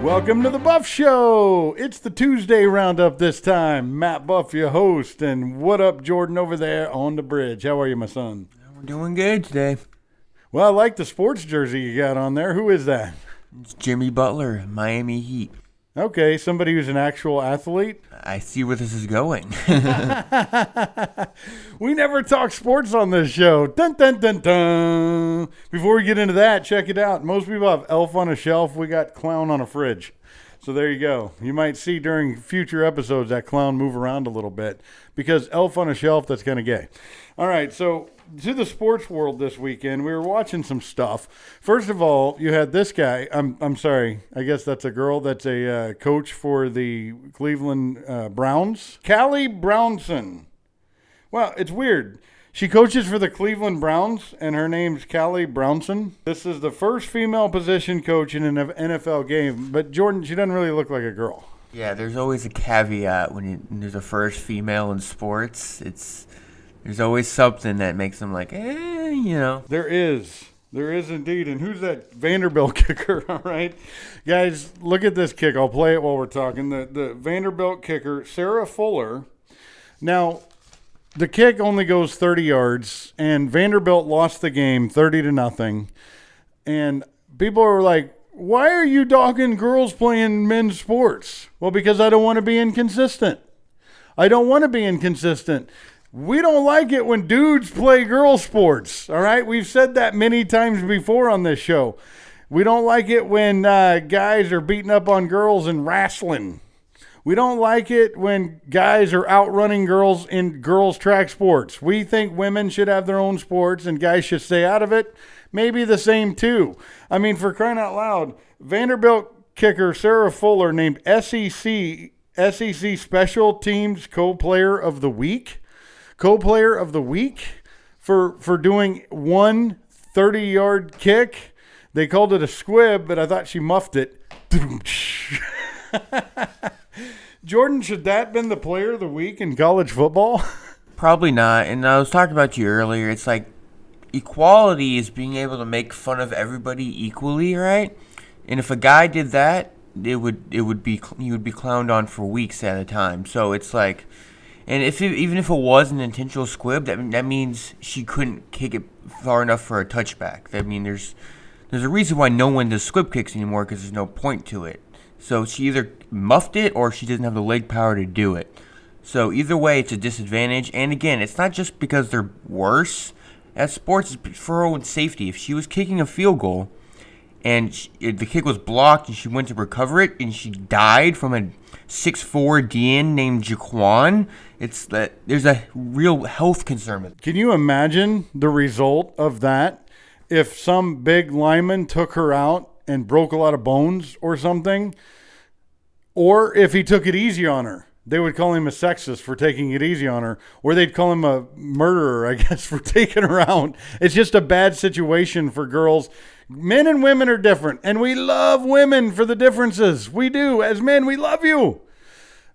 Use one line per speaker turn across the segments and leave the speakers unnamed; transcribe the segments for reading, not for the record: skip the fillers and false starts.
Welcome to the Buff Show. It's the Tuesday roundup this time. Matt Buff, your host, and what up, Jordan, over there on the bridge? How are you, my son?
We're doing good today.
Well, I like the sports jersey you got on there. Who is that?
It's Jimmy Butler, Miami Heat.
Okay, somebody who's an actual athlete.
I see where this is going.
We never talk sports on this show. Dun, dun, dun, dun. Before we get into that, check it out. Most people have elf on a shelf. We got clown on a fridge. So there you go. You might see during future episodes that clown move around a little bit because elf on a shelf, that's kind of gay. All right, so to the sports world this weekend, we were watching some stuff. First of all, you had this guy. I'm sorry. I guess that's a girl that's a coach for the Cleveland Browns. Callie Brownson. Well, it's weird. She coaches for the Cleveland Browns, and her name's Callie Brownson. This is the first female position coach in an NFL game. But, Jordan, she doesn't really look like a girl.
Yeah, there's always a caveat when there's a first female in sports. There's always something that makes them like, you know.
There is. There is indeed. And who's that Vanderbilt kicker? All right. Guys, look at this kick. I'll play it while we're talking. The Vanderbilt kicker, Sarah Fuller. Now, the kick only goes 30 yards, and Vanderbilt lost the game 30-0. And people are like, why are you dogging girls playing men's sports? Well, because I don't want to be inconsistent. I don't want to be inconsistent. We don't like it when dudes play girl sports, all right? We've said that many times before on this show. We don't like it when guys are beating up on girls in wrestling. We don't like it when guys are outrunning girls in girls' track sports. We think women should have their own sports and guys should stay out of it. Maybe the same too. I mean, for crying out loud, Vanderbilt kicker Sarah Fuller named SEC Special Teams Co-Player of the Week. Co-Player of the Week for doing one 30-yard kick. They called it a squib, but I thought she muffed it. Jordan, should that have been the player of the week in college football?
Probably not. And I was talking about you earlier. It's like equality is being able to make fun of everybody equally, right? And if a guy did that, he would be clowned on for weeks at a time. So it's like, and even if it was an intentional squib, that means she couldn't kick it far enough for a touchback. I mean, there's a reason why no one does squib kicks anymore because there's no point to it. So she either muffed it or she doesn't have the leg power to do it. So either way, it's a disadvantage. And again, it's not just because they're worse at sports, it's for her own safety. If she was kicking a field goal and the kick was blocked and she went to recover it and she died from a 6'4" DN named Jaquan, it's that there's a real health concern with it.
Can you imagine the result of that if some big lineman took her out and broke a lot of bones or something? Or if he took it easy on her, they would call him a sexist for taking it easy on her, or they'd call him a murderer, I guess, for taking her out. It's just a bad situation for girls. Men and women are different, and we love women for the differences. We do. As men, we love you.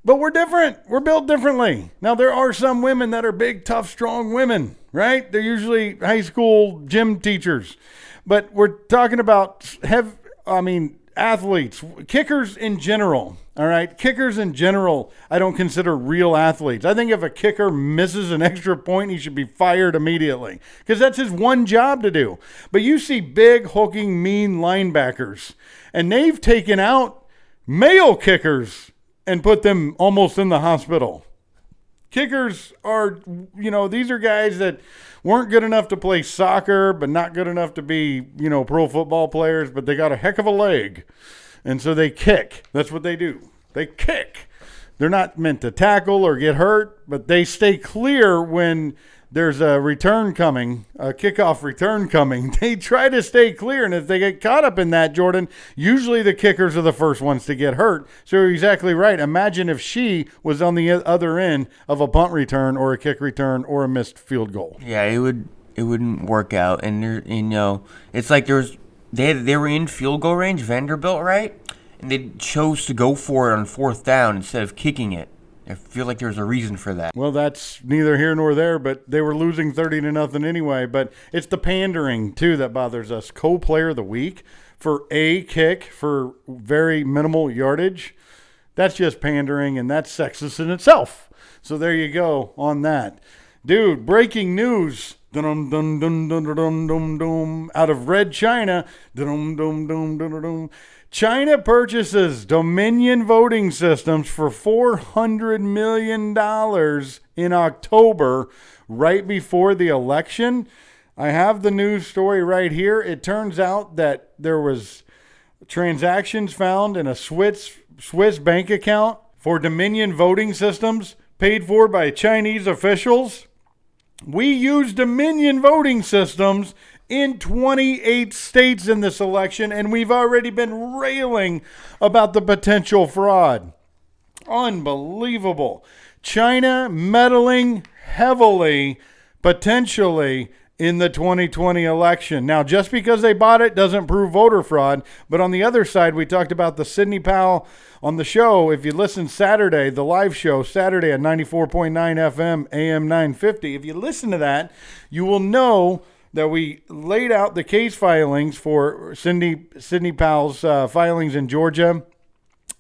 But we're different. We're built differently. Now, there are some women that are big, tough, strong women, right? They're usually high school gym teachers. But we're talking about athletes, kickers in general, all right? Kickers in general, I don't consider real athletes. I think if a kicker misses an extra point, he should be fired immediately because that's his one job to do. But you see big, hulking, mean linebackers, and they've taken out male kickers and put them almost in the hospital. Kickers are, these are guys that weren't good enough to play soccer, but not good enough to be, pro football players, but they got a heck of a leg. And so they kick. That's what they do. They kick. They're not meant to tackle or get hurt, but they stay clear when there's a return coming, a kickoff return coming. They try to stay clear, and if they get caught up in that, Jordan, usually the kickers are the first ones to get hurt. So you're exactly right. Imagine if she was on the other end of a punt return or a kick return or a missed field goal.
Yeah, it wouldn't work out. And it's like they were in field goal range, Vanderbilt, right? And they chose to go for it on fourth down instead of kicking it. I feel like there's a reason for that.
Well, that's neither here nor there, but they were losing 30-0 anyway. But it's the pandering, too, that bothers us. Co-player of the week for a kick for very minimal yardage, that's just pandering, and that's sexist in itself. So there you go on that. Dude, breaking news. Dun, dun, dun, dun, dun, dun, dun, dun, out of Red China. Dun, dun, dun, dun, dun, dun. China purchases Dominion voting systems for $400 million in October, right before the election. I have the news story right here. It turns out that there was transactions found in a Swiss bank account for Dominion voting systems paid for by Chinese officials. We use Dominion voting systems in 28 states in this election, and we've already been railing about the potential fraud. Unbelievable. China meddling heavily, potentially, in the 2020 election. Now, just because they bought it doesn't prove voter fraud. But on the other side, we talked about the Sidney Powell on the show. If you listen Saturday, the live show, Saturday at 94.9 FM, AM 950, if you listen to that, you will know that we laid out the case filings for Sidney Powell's filings in Georgia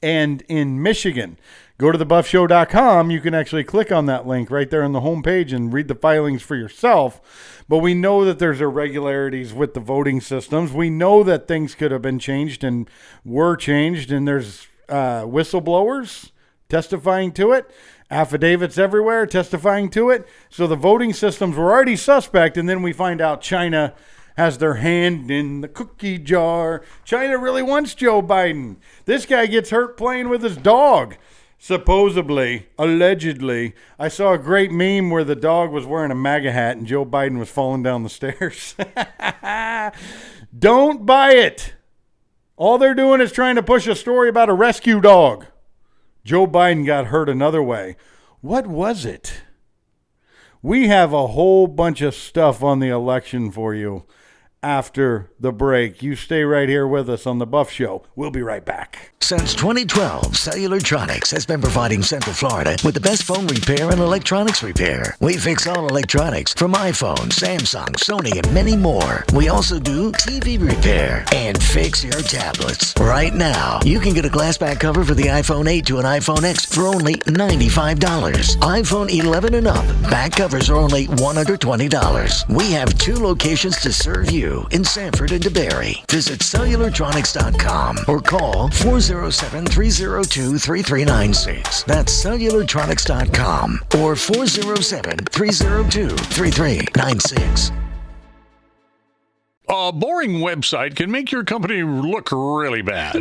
and in Michigan. Go to thebuffshow.com. You can actually click on that link right there on the homepage and read the filings for yourself. But we know that there's irregularities with the voting systems. We know that things could have been changed and were changed, and there's whistleblowers testifying to it, affidavits everywhere testifying to it. So the voting systems were already suspect, and then we find out China has their hand in the cookie jar. China really wants Joe Biden. This guy gets hurt playing with his dog. Supposedly, allegedly. I saw a great meme where the dog was wearing a MAGA hat and Joe Biden was falling down the stairs. Don't buy it. All they're doing is trying to push a story about a rescue dog. Joe Biden got hurt another way. What was it? We have a whole bunch of stuff on the election for you after the break. You stay right here with us on The Buff Show. We'll be right back.
Since 2012, Cellulartronics has been providing Central Florida with the best phone repair and electronics repair. We fix all electronics from iPhone, Samsung, Sony, and many more. We also do TV repair and fix your tablets. Right now, you can get a glass back cover for the iPhone 8 to an iPhone X for only $95. iPhone 11 and up, back covers are only $120. We have 2 locations to serve you in Sanford and DeBary. Visit Cellulartronics.com or call 407-302-3396. That's Cellulartronics.com or 407-302-3396.
A boring website can make your company look really bad.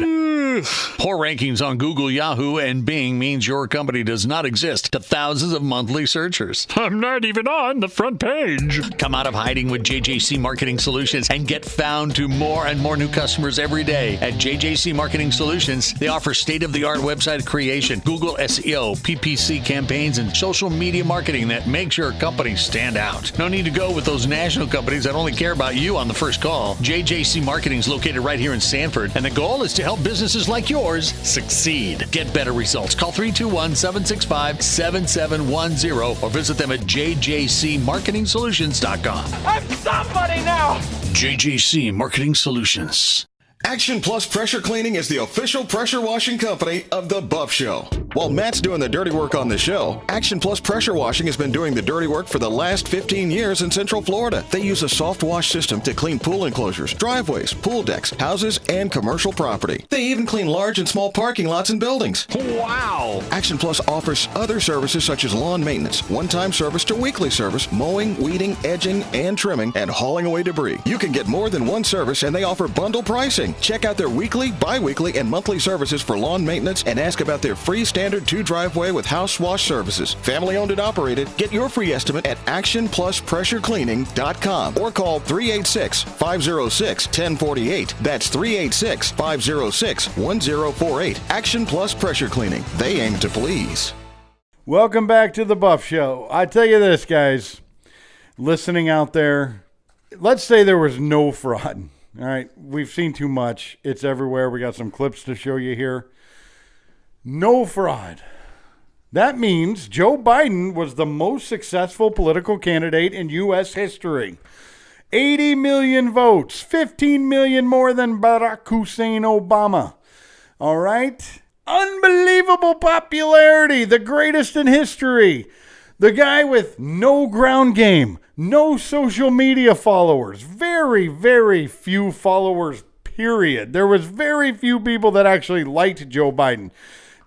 Poor rankings on Google, Yahoo, and Bing means your company does not exist to thousands of monthly searchers. I'm not even on the front page. Come out of hiding with JJC Marketing Solutions and get found to more and more new customers every day. At JJC Marketing Solutions, they offer state-of-the-art website creation, Google SEO, PPC campaigns, and social media marketing that makes your company stand out. No need to go with those national companies that only care about you on the first call. JJC Marketing is located right here in Sanford, and the goal is to help businesses like yours succeed. Get better results. Call 321-765-7710 or visit them at jjcmarketingsolutions.com.
I'm somebody now!
JJC Marketing Solutions.
Action Plus Pressure Cleaning is the official pressure washing company of The Buff Show. While Matt's doing the dirty work on the show, Action Plus Pressure Washing has been doing the dirty work for the last 15 years in Central Florida. They use a soft wash system to clean pool enclosures, driveways, pool decks, houses, and commercial property. They even clean large and small parking lots and buildings.
Wow!
Action Plus offers other services such as lawn maintenance, one-time service to weekly service, mowing, weeding, edging, and trimming, and hauling away debris. You can get more than one service, and they offer bundle pricing. Check out their weekly, bi-weekly, and monthly services for lawn maintenance and ask about their free standard 2 driveway with house wash services. Family owned and operated. Get your free estimate at actionpluspressurecleaning.com or call 386-506-1048. That's 386-506-1048. Action Plus Pressure Cleaning. They aim to please.
Welcome back to The Buff Show. I tell you this, guys, listening out there, let's say there was no fraud. All right, we've seen too much. It's everywhere. We got some clips to show you here. No fraud. That means Joe Biden was the most successful political candidate in U.S. history. 80 million votes, 15 million more than Barack Hussein Obama. All right? Unbelievable popularity, the greatest in history. The guy with no ground game, no social media followers, very, very few followers, period. There was very few people that actually liked Joe Biden.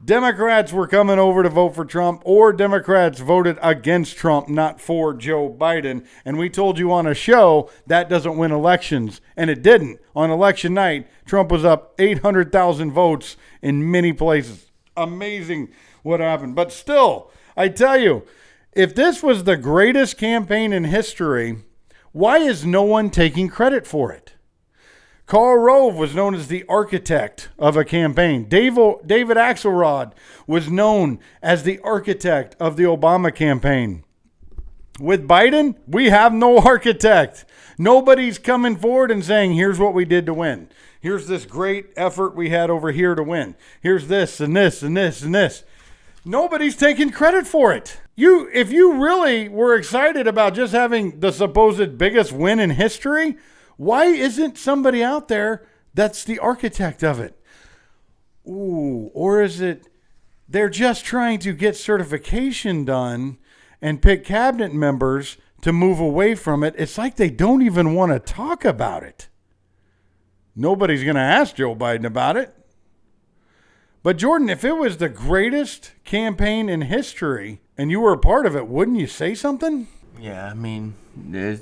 Democrats were coming over to vote for Trump, or Democrats voted against Trump, not for Joe Biden. And we told you on a show that doesn't win elections, and it didn't. On election night, Trump was up 800,000 votes in many places. Amazing what happened. But still, I tell you, if this was the greatest campaign in history, why is no one taking credit for it? Karl Rove was known as the architect of a campaign. David Axelrod was known as the architect of the Obama campaign. With Biden, we have no architect. Nobody's coming forward and saying, here's what we did to win. Here's this great effort we had over here to win. Here's this and this and this and this. Nobody's taking credit for it. If you really were excited about just having the supposed biggest win in history, why isn't somebody out there that's the architect of it? Ooh, or is it they're just trying to get certification done and pick cabinet members to move away from it? It's like they don't even want to talk about it. Nobody's going to ask Joe Biden about it. But Jordan, if it was the greatest campaign in history and you were a part of it, wouldn't you say something?
Yeah, I mean, there's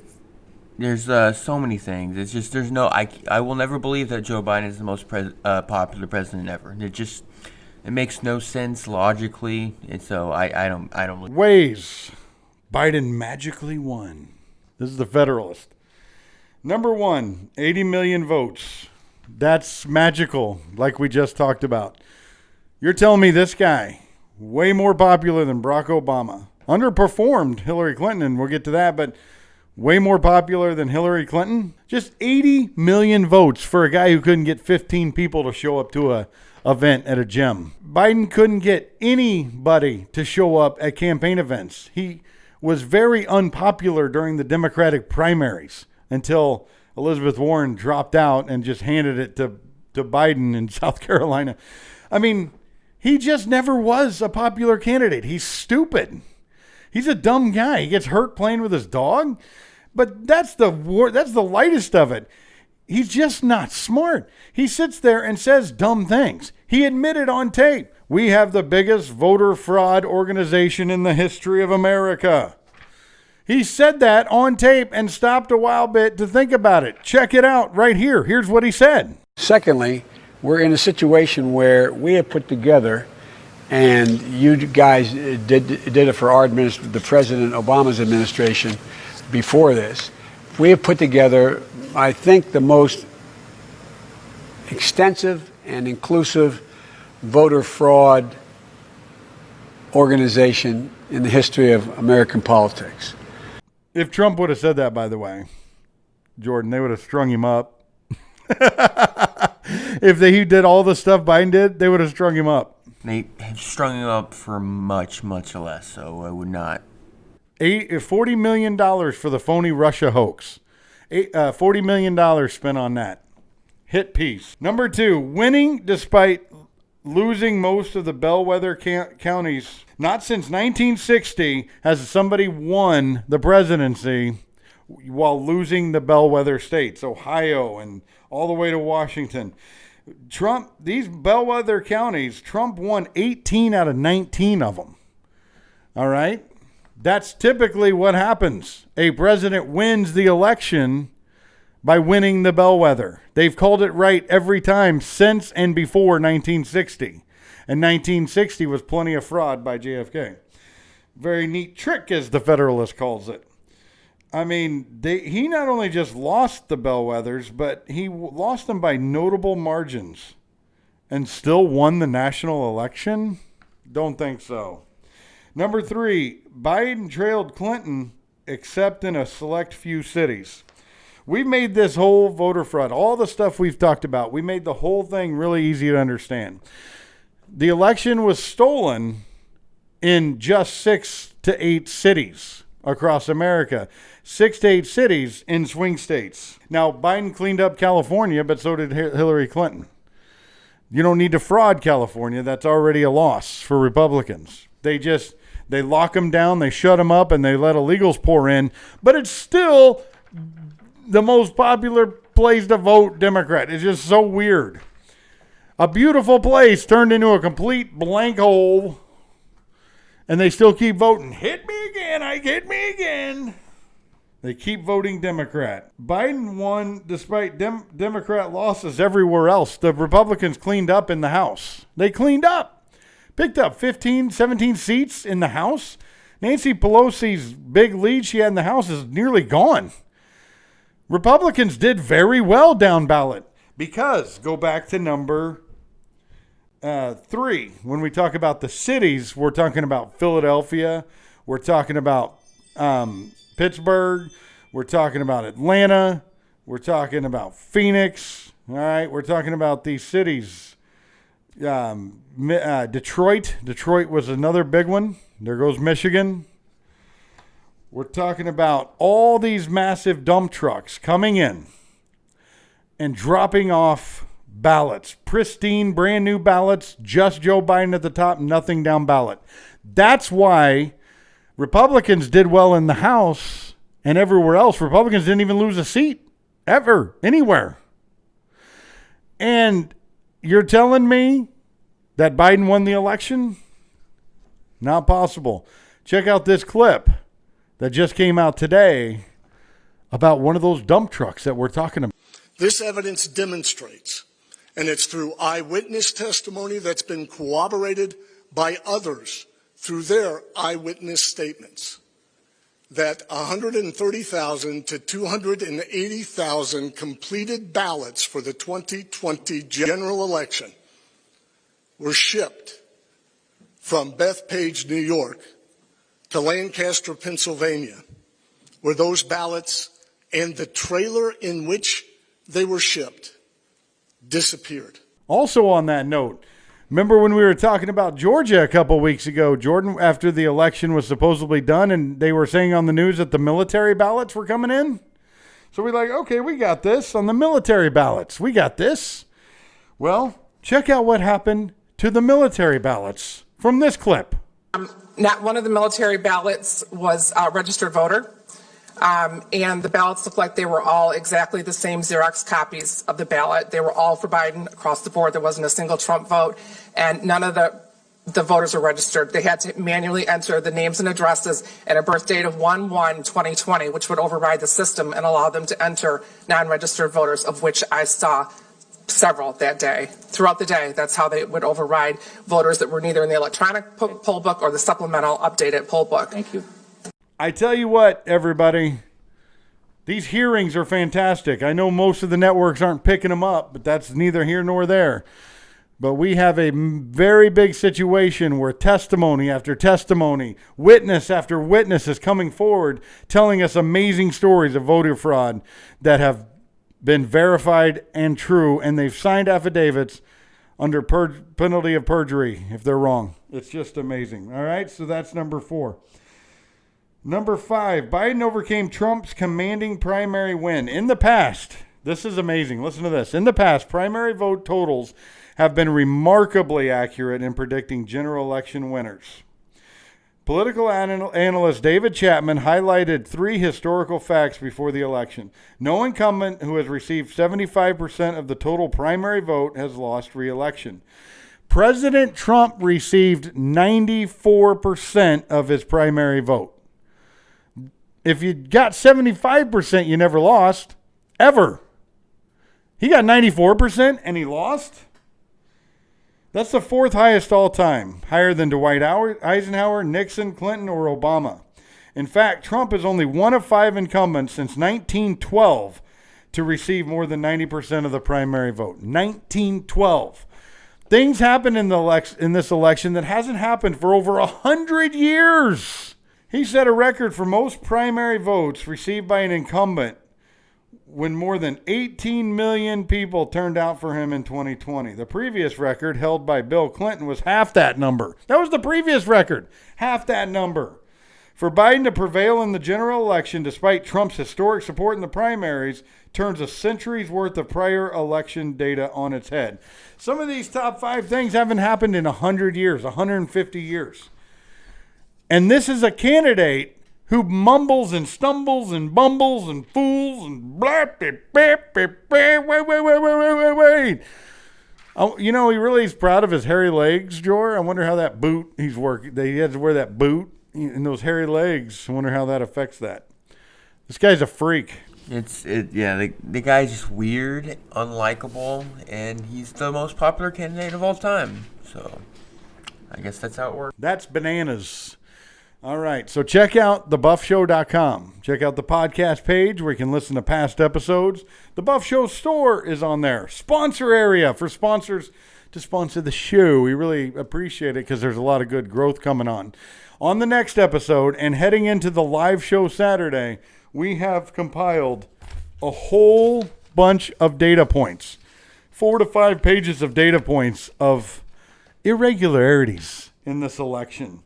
so many things. It's just there's no I will never believe that Joe Biden is the most popular president ever. It makes no sense logically, and so I don't.
Ways Biden magically won. This is the Federalist. Number 1, 80 million votes. That's magical, like we just talked about. You're telling me this guy, way more popular than Barack Obama, underperformed Hillary Clinton, and we'll get to that, but way more popular than Hillary Clinton? Just 80 million votes for a guy who couldn't get 15 people to show up to a event at a gym. Biden couldn't get anybody to show up at campaign events. He was very unpopular during the Democratic primaries until Elizabeth Warren dropped out and just handed it to Biden in South Carolina. I mean, he just never was a popular candidate. He's stupid. He's a dumb guy. He gets hurt playing with his dog. But that's the lightest of it. He's just not smart. He sits there and says dumb things. He admitted on tape, we have the biggest voter fraud organization in the history of America. He said that on tape and stopped a while bit to think about it. Check it out right here. Here's what he said.
Secondly, we're in a situation where we have put together, and you guys did it for our the President Obama's administration before this. We have put together, I think, the most extensive and inclusive voter fraud organization in the history of American politics.
If Trump would have said that, by the way, Jordan, they would have strung him up. If he did all the stuff Biden did, they would have strung him up.
They have strung him up for much, much less, so I would not.
$40 million for the phony Russia hoax. $40 million spent on that. Hit piece. Number 2, winning despite losing most of the bellwether counties. Not since 1960 has somebody won the presidency while losing the bellwether states, Ohio and all the way to Washington. Trump, these bellwether counties, Trump won 18 out of 19 of them. All right? That's typically what happens. A president wins the election by winning the bellwether. They've called it right every time since and before 1960. And 1960 was plenty of fraud by JFK. Very neat trick, as the Federalist calls it. I mean, he not only just lost the bellwethers, but he lost them by notable margins and still won the national election? Don't think so. Number 3, Biden trailed Clinton except in a select few cities. We made this whole voter fraud, all the stuff we've talked about, we made the whole thing really easy to understand. The election was stolen in just 6 to 8 cities. across America. 6 to 8 cities in swing states. Now, Biden cleaned up California, but so did Hillary Clinton. You don't need to fraud California. That's already a loss for Republicans. They lock them down, they shut them up, and they let illegals pour in. But it's still the most popular place to vote Democrat. It's just so weird. A beautiful place turned into a complete blank hole, and they still keep voting. Hit me again, hit me again. They keep voting Democrat. Biden won despite Democrat losses everywhere else. The Republicans cleaned up in the House. They cleaned up. Picked up 15, 17 seats in the House. Nancy Pelosi's big lead she had in the House is nearly gone. Republicans did very well down ballot because, go back to number 3. When we talk about the cities, we're talking about Philadelphia. We're talking about Pittsburgh. We're talking about Atlanta. We're talking about Phoenix. All right. We're talking about these cities. Detroit. Detroit was another big one. There goes Michigan. We're talking about all these massive dump trucks coming in and dropping off ballots. Pristine, brand new ballots. Just Joe Biden at the top. Nothing down ballot. That's why Republicans did well in the House and everywhere else. Republicans didn't even lose a seat ever, anywhere. And you're telling me that Biden won the election? Not possible. Check out this clip that just came out today about one of those dump trucks that we're talking about.
This evidence demonstrates, and it's through eyewitness testimony that's been corroborated by others through their eyewitness statements, that 130,000 to 280,000 completed ballots for the 2020 general election were shipped from Bethpage, New York to Lancaster, Pennsylvania, where those ballots and the trailer in which they were shipped disappeared.
Also on that note, remember when we were talking about Georgia a couple weeks ago, Jordan, after the election was supposedly done, and they were saying on the news that the military ballots were coming in? So we're like, okay, we got this on the military ballots. We got this. Well, check out what happened to the military ballots from this clip.
Not one of the military ballots was a registered voter. And the ballots looked like they were all exactly the same Xerox copies of the ballot. They were all for Biden across the board. There wasn't a single Trump vote, and none of the voters were registered. They had to manually enter the names and addresses and a birth date of 1/1/2020, which would override the system and allow them to enter non-registered voters, of which I saw several that day. Throughout the day, that's how they would override voters that were neither in the electronic poll book or the supplemental updated poll book. Thank you.
I tell you what, everybody, these hearings are fantastic. I know most of the networks aren't picking them up, but that's neither here nor there. But we have a very big situation where testimony after testimony, witness after witness is coming forward, telling us amazing stories of voter fraud that have been verified and true, and they've signed affidavits under penalty of perjury if they're wrong. It's just amazing. All right, so that's number 4. Number 5, Biden overcame Trump's commanding primary win. In the past, this is amazing. Listen to this. In the past, primary vote totals have been remarkably accurate in predicting general election winners. Political analyst David Chapman highlighted 3 historical facts before the election. No incumbent who has received 75% of the total primary vote has lost re-election. President Trump received 94% of his primary vote. If you got 75%, you never lost, ever. He got 94% and he lost? That's the 4th highest all time, higher than Dwight Eisenhower, Nixon, Clinton, or Obama. In fact, Trump is only one of 5 incumbents since 1912 to receive more than 90% of the primary vote. 1912. Things happened in this election that hasn't happened for over 100 years. He set a record for most primary votes received by an incumbent when more than 18 million people turned out for him in 2020. The previous record, held by Bill Clinton, was half that number. That was the previous record, half that number. For Biden to prevail in the general election, despite Trump's historic support in the primaries, turns a century's worth of prior election data on its head. Some of these top 5 things haven't happened in 100 years, 150 years. And this is a candidate who mumbles and stumbles and bumbles and fools and blah, blah, blah, blah, blah, wait. Oh, you know, he really is proud of his hairy legs, Jor. I wonder how that boot he's working. He had to wear that boot and those hairy legs. I wonder how that affects that. This guy's a freak.
The guy's just weird, unlikable, and he's the most popular candidate of all time. So I guess that's how it works.
That's bananas. All right, so check out thebuffshow.com. Check out the podcast page where you can listen to past episodes. The Buff Show store is on there. Sponsor area for sponsors to sponsor the show. We really appreciate it because there's a lot of good growth coming on. On the next episode and heading into the live show Saturday, we have compiled a whole bunch of data points. 4 to 5 pages of data points of irregularities in this election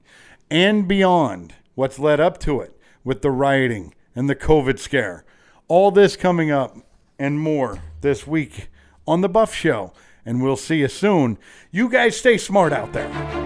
and beyond, what's led up to it with the rioting and the COVID scare. All this coming up and more this week on The Buff Show. And we'll see you soon. You guys stay smart out there.